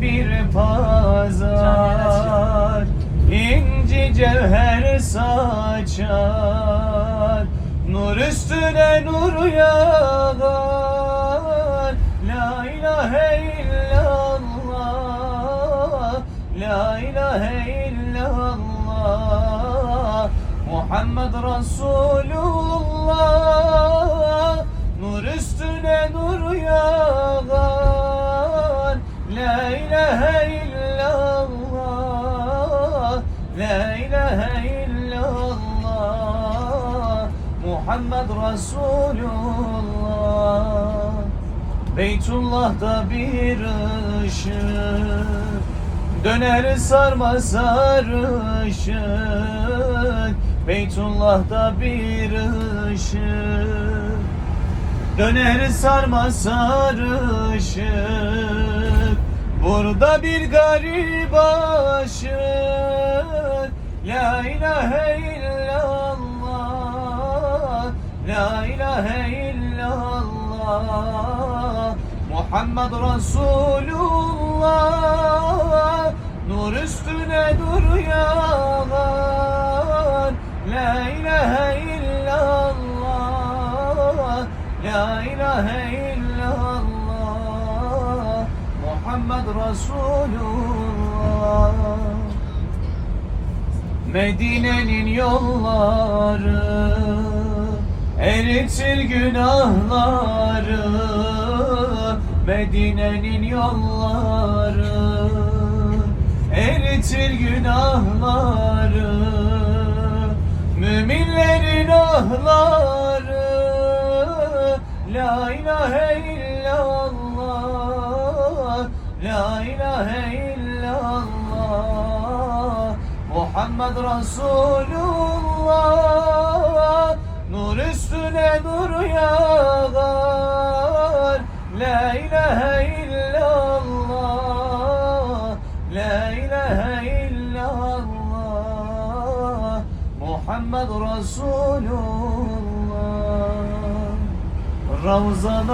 bir pazar, inci cevher saçar, nur üstüne nur yağar. La ilahe illallah, la ilahe illallah, Muhammed Resulullah. Nur üstüne nur yağar. La ilahe illallah, la ilahe illallah, Muhammed Resulullah. Beytullah'ta bir ışık döner sarma sarışık. Beytullah'ta bir ışık döner sarma sarışık. Burada bir garip aşık. La ilahe illallah, la ilahe illallah, Muhammed Resulullah. Nur üstüne nur yağar. La ilahe illallah, la ilahe illallah, Muhammed Resulullah. Medine'nin yolları eritir günahları. Medine'nin yolları eritir günahları. Müminlerin ahları. La ilahe illallah, la ilahe illallah, Muhammed Resulullah. Nur üstüne nur yağar. La ilahe illallah, la ilahe illallah, Muhammed Resulullah. Ravzana